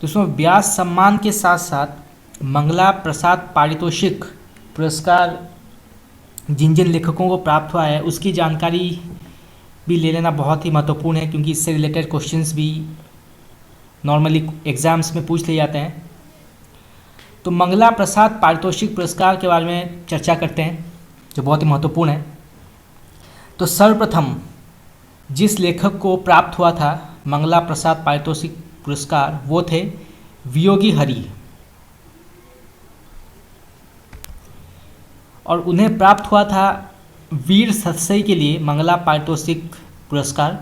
तो उसमें व्यास सम्मान के साथ साथ मंगला प्रसाद पारितोषिक पुरस्कार जिन जिन लेखकों को प्राप्त हुआ है उसकी जानकारी भी ले लेना बहुत ही महत्वपूर्ण है, क्योंकि इससे रिलेटेड क्वेश्चंस भी नॉर्मली एग्ज़ाम्स में पूछ लिए जाते हैं। तो मंगला प्रसाद पारितोषिक पुरस्कार के बारे में चर्चा करते हैं, जो बहुत ही महत्वपूर्ण है। तो सर्वप्रथम जिस लेखक को प्राप्त हुआ था मंगला प्रसाद पारितोषिक पुरस्कार वो थे वियोगी हरि, और उन्हें प्राप्त हुआ था वीर सतसई के लिए मंगला पारितोषिक पुरस्कार।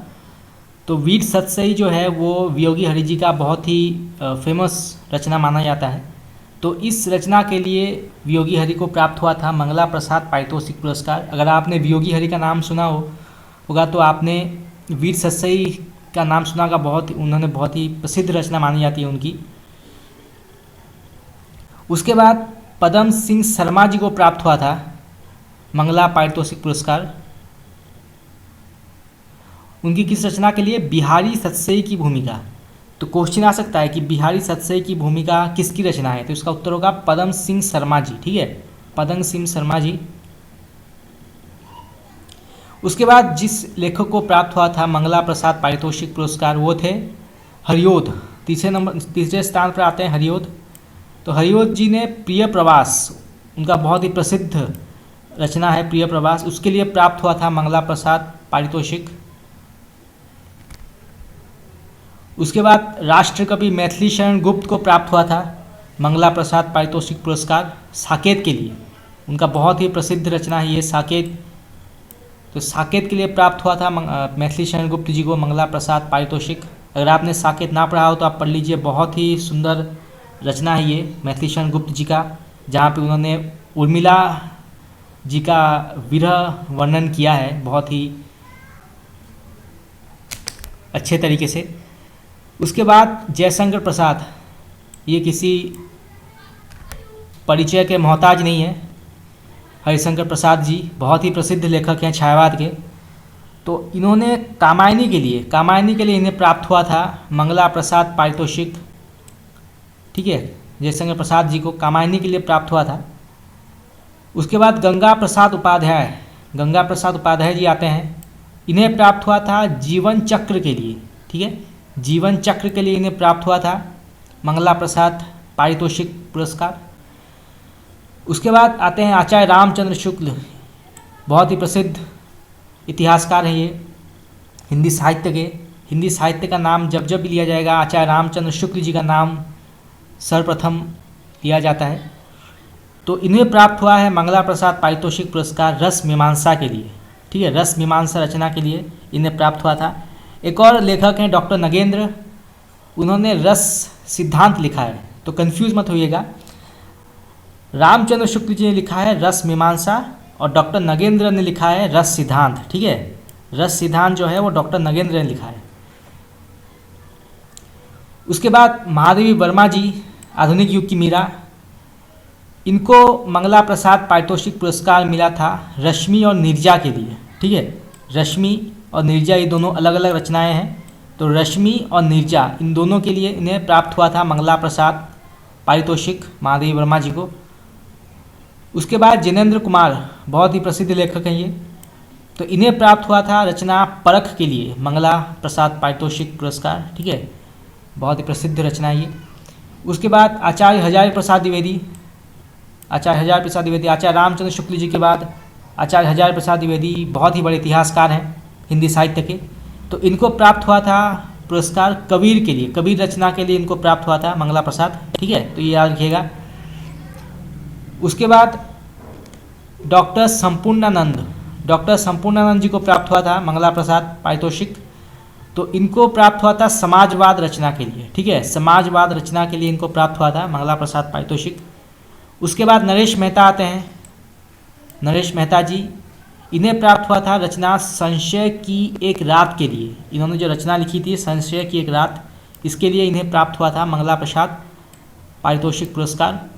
तो वीर सतसई जो है वो वियोगी हरि जी का बहुत ही फेमस रचना माना जाता है। तो इस रचना के लिए वियोगी हरि को प्राप्त हुआ था मंगला प्रसाद पारितोषिक पुरस्कार। अगर आपने वियोगी हरि का नाम सुना होगा तो आपने वीर सतसई का नाम सुना होगा, उन्होंने बहुत ही प्रसिद्ध रचना मानी जाती है उनकी। उसके बाद पदम सिंह शर्मा जी को प्राप्त हुआ था मंगला पारितोषिक पुरस्कार। उनकी किस रचना के लिए? बिहारी सतसई की भूमिका। तो क्वेश्चन आ सकता है कि बिहारी सतसई की भूमिका किसकी रचना है, तो इसका उत्तर होगा पदम सिंह शर्मा जी। ठीक है, पदम सिंह शर्मा जी। उसके बाद जिस लेखक को प्राप्त हुआ था मंगला प्रसाद पारितोषिक पुरस्कार वो थे हरिओद। तीसरे स्थान पर आते हैं हरिओद। तो हरिओद जी ने प्रिय प्रवास, उनका बहुत ही प्रसिद्ध रचना है प्रिय प्रवास, उसके लिए प्राप्त हुआ था मंगला प्रसाद पारितोषिक। उसके बाद राष्ट्रकवि मैथिली शरण गुप्त को प्राप्त हुआ था मंगला प्रसाद पारितोषिक पुरस्कार साकेत के लिए। उनका बहुत ही प्रसिद्ध रचना है ये साकेत। तो साकेत के लिए प्राप्त हुआ था मैथिली शरण गुप्त जी को मंगला प्रसाद पारितोषिक। अगर आपने साकेत ना पढ़ा हो तो आप पढ़ लीजिए, बहुत ही सुंदर रचना है ये मैथिली शरण गुप्त जी का, जहाँ पे उन्होंने उर्मिला जी का विरह वर्णन किया है बहुत ही अच्छे तरीके से। उसके बाद जयशंकर प्रसाद, ये किसी परिचय के मोहताज नहीं है। हरिशंकर प्रसाद जी बहुत ही प्रसिद्ध लेखक हैं छायावाद के। तो इन्होंने कामायनी के लिए इन्हें प्राप्त हुआ था मंगला प्रसाद पारितोषिक। ठीक है, जयशंकर प्रसाद जी को कामायनी के लिए प्राप्त हुआ था। उसके बाद गंगा प्रसाद उपाध्याय जी आते हैं। इन्हें प्राप्त हुआ था जीवन चक्र के लिए। ठीक है, जीवन चक्र के लिए इन्हें प्राप्त हुआ था मंगला प्रसाद पारितोषिक पुरस्कार। उसके बाद आते हैं आचार्य रामचंद्र शुक्ल, बहुत ही प्रसिद्ध इतिहासकार हैं ये हिंदी साहित्य का नाम जब जब भी लिया जाएगा आचार्य रामचंद्र शुक्ल जी का नाम सर्वप्रथम लिया जाता है। तो इन्हें प्राप्त हुआ है मंगला प्रसाद पारितोषिक पुरस्कार रस मीमांसा के लिए। ठीक है, रस मीमांसा रचना के लिए इन्हें प्राप्त हुआ था। एक और लेखक हैं डॉक्टर नगेंद्र, उन्होंने रस सिद्धांत लिखा है, तो कंफ्यूज मत होइएगा। रामचंद्र शुक्ल जी ने लिखा है रस मीमांसा और डॉक्टर नगेंद्र ने लिखा है रस सिद्धांत। ठीक है, रस सिद्धांत जो है वो डॉक्टर नगेंद्र ने लिखा है। उसके बाद महादेवी वर्मा जी, आधुनिक युग की मीरा, इनको मंगला प्रसाद पारितोषिक पुरस्कार मिला था रश्मि और नीरजा के लिए। ठीक है, रश्मि और नीरजा ये दोनों अलग अलग रचनाएं हैं। तो रश्मि और नीरजा इन दोनों के लिए इन्हें प्राप्त हुआ था मंगला प्रसाद पारितोषिक महादेवी वर्मा जी को। उसके बाद जिनेंद्र कुमार, बहुत ही प्रसिद्ध लेखक हैं ये, तो इन्हें प्राप्त हुआ था रचना परख के लिए मंगला प्रसाद पारितोषिक पुरस्कार। ठीक है, बहुत ही प्रसिद्ध रचना है ये। उसके बाद आचार्य हजारी प्रसाद द्विवेदी, आचार्य रामचंद्र शुक्ल जी के बाद आचार्य हजारी प्रसाद द्विवेदी बहुत ही बड़े इतिहासकार हैं हिंदी साहित्य के। तो इनको प्राप्त हुआ था पुरस्कार कबीर के लिए, कबीर रचना के लिए इनको प्राप्त हुआ था मंगला प्रसाद। ठीक है, तो ये याद रखिएगा। उसके बाद डॉक्टर संपूर्णानंद जी को प्राप्त हुआ था मंगला प्रसाद पारितोषिक। तो इनको प्राप्त हुआ था समाजवाद रचना के लिए। ठीक है, समाजवाद रचना के लिए इनको प्राप्त हुआ था मंगला प्रसाद पारितोषिक। उसके बाद नरेश मेहता आते हैं, नरेश मेहता जी, इन्हें प्राप्त हुआ था रचना संशय की एक रात के लिए। इन्होंने जो रचना लिखी थी संशय की एक रात, इसके लिए इन्हें प्राप्त हुआ था मंगला प्रसाद पारितोषिक पुरस्कार।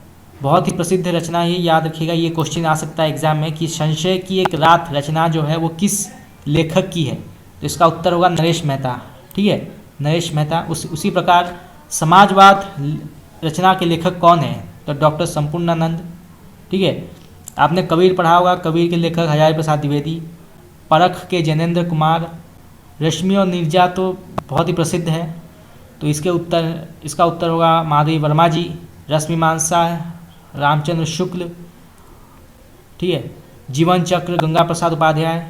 बहुत ही प्रसिद्ध रचना है, याद रखिएगा, ये क्वेश्चन आ सकता है एग्जाम में कि संशय की एक रात रचना जो है वो किस लेखक की है, तो इसका उत्तर होगा नरेश मेहता। ठीक है, नरेश मेहता। उसी प्रकार समाजवाद रचना के लेखक कौन है? तो डॉक्टर संपूर्णानंद। ठीक है, आपने कबीर पढ़ा होगा, कबीर के लेखक हजारी प्रसाद द्विवेदी। परख के जैनेंद्र कुमार। रश्मि और नीरजा तो बहुत ही प्रसिद्ध है, तो इसका उत्तर होगा माधवी वर्मा जी। रश्मिमांसा रामचंद्र शुक्ल। ठीक है, जीवन चक्र गंगा प्रसाद उपाध्याय।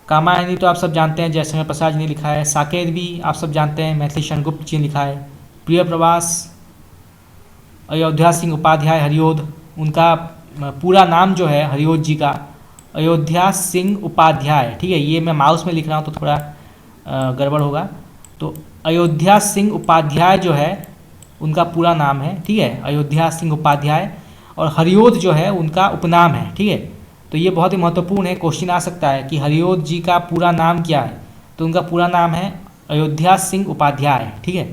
कामायनी तो आप सब जानते हैं, जयशंकर प्रसाद जी ने लिखा है। साकेत भी आप सब जानते हैं, मैथिली शरणगुप्त जी ने लिखा है। प्रिय प्रवास अयोध्या सिंह उपाध्याय हरिओद। उनका पूरा नाम जो है हरिओद जी का अयोध्या सिंह उपाध्याय। ठीक है, ये मैं माउस में लिख रहा हूँ तो थोड़ा गड़बड़ होगा। तो अयोध्या सिंह उपाध्याय जो है उनका पूरा नाम है। ठीक है, अयोध्या सिंह उपाध्याय। और हरिओद जो है उनका उपनाम है। ठीक है, तो ये बहुत ही महत्वपूर्ण है, क्वेश्चन आ सकता है कि हरिओद जी का पूरा नाम क्या है। तो उनका पूरा नाम है अयोध्या सिंह उपाध्याय। ठीक है,